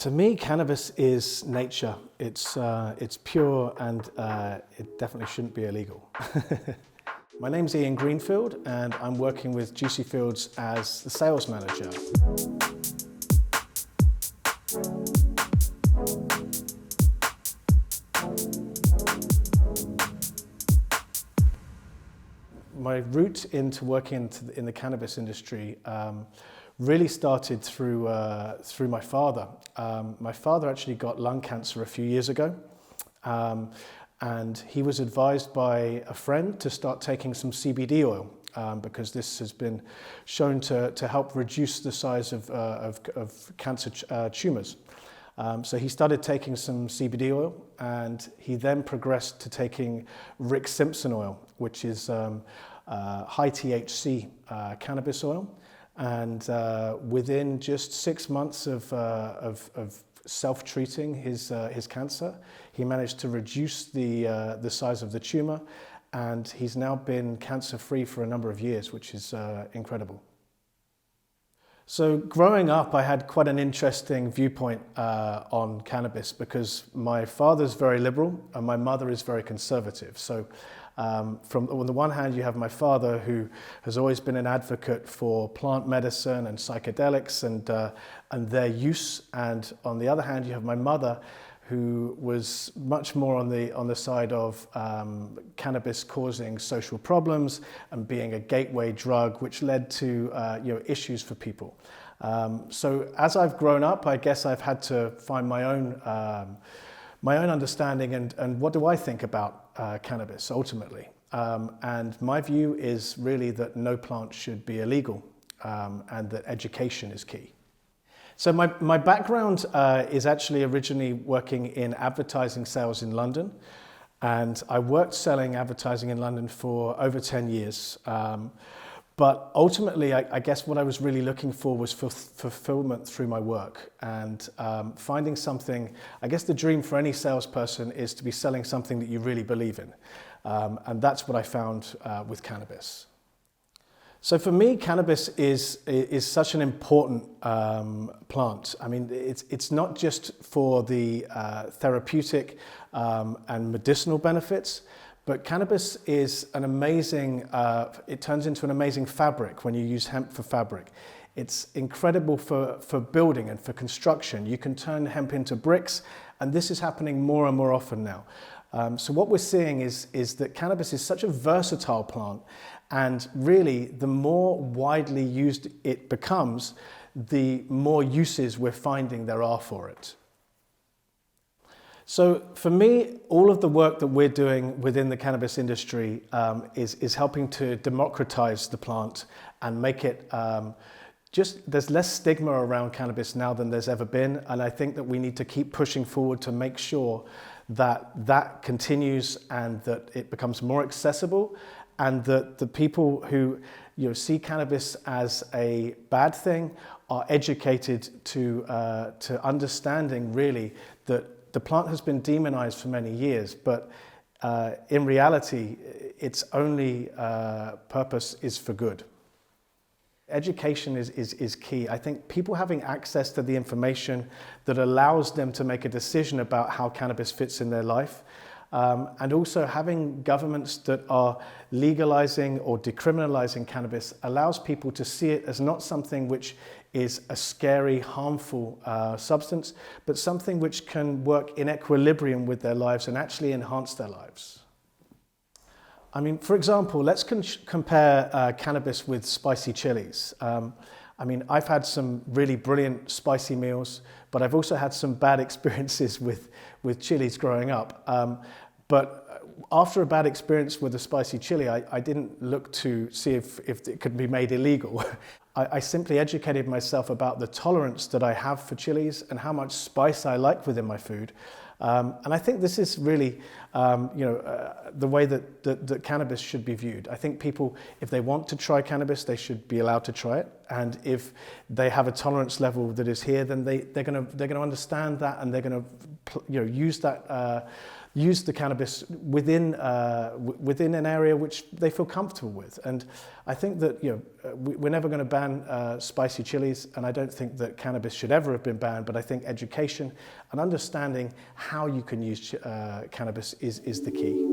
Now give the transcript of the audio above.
To me, cannabis is nature. It's pure and it definitely shouldn't be illegal. My name's Ian Greenfield and I'm working with JuicyFields as the sales manager. My route into working in the cannabis industry really started through my father. My father actually got lung cancer a few years ago, and he was advised by a friend to start taking some CBD oil because this has been shown to help reduce the size of cancer tumours. So he started taking some CBD oil, and he then progressed to taking Rick Simpson oil, which is high THC cannabis oil. And within just 6 months of self-treating his cancer, he managed to reduce the size of the tumor, and he's now been cancer-free for a number of years, which is incredible. So growing up, I had quite an interesting viewpoint on cannabis because my father's very liberal and my mother is very conservative. So from on the one hand, you have my father, who has always been an advocate for plant medicine and psychedelics and their use, and on the other hand, you have my mother, who was much more on the side of cannabis causing social problems and being a gateway drug, which led to issues for people. So as I've grown up, I guess I've had to find my own understanding and what do I think about cannabis ultimately. And my view is really that no plant should be illegal and that education is key. So my background is actually originally working in advertising sales in London, and I worked selling advertising in London for over 10 years. But ultimately, I guess what I was really looking for was fulfillment through my work and finding something. I guess the dream for any salesperson is to be selling something that you really believe in. And that's what I found with cannabis. So for me, cannabis is such an important plant. I mean, it's not just for the therapeutic and medicinal benefits, but cannabis is an amazing, it turns into an amazing fabric when you use hemp for fabric. It's incredible for building and for construction. You can turn hemp into bricks, and this is happening more and more often now. So what we're seeing is that cannabis is such a versatile plant, and really the more widely used it becomes, the more uses we're finding there are for it. So for me, all of the work that we're doing within the cannabis industry is helping to democratize the plant and make it there's less stigma around cannabis now than there's ever been. And I think that we need to keep pushing forward to make sure that continues and that it becomes more accessible, and that the people who see cannabis as a bad thing are educated to understanding really that the plant has been demonized for many years, but in reality, its only purpose is for good. Education is key. I think people having access to the information that allows them to make a decision about how cannabis fits in their life, and also having governments that are legalizing or decriminalizing cannabis allows people to see it as not something which is a scary, harmful substance, but something which can work in equilibrium with their lives and actually enhance their lives. I mean, for example, let's compare cannabis with spicy chilies. I mean, I've had some really brilliant spicy meals, but I've also had some bad experiences with chilies growing up. But after a bad experience with a spicy chili, I didn't look to see if it could be made illegal. I simply educated myself about the tolerance that I have for chilies and how much spice I like within my food. And I think this is really, the way that cannabis should be viewed. I think people, if they want to try cannabis, they should be allowed to try it. And if they have a tolerance level that is here, then they're going to understand that, and they're going to use the cannabis within an area which they feel comfortable with. And I think that we're never going to ban spicy chilies, and I don't think that cannabis should ever have been banned. But I think education and understanding how you can use cannabis is the key.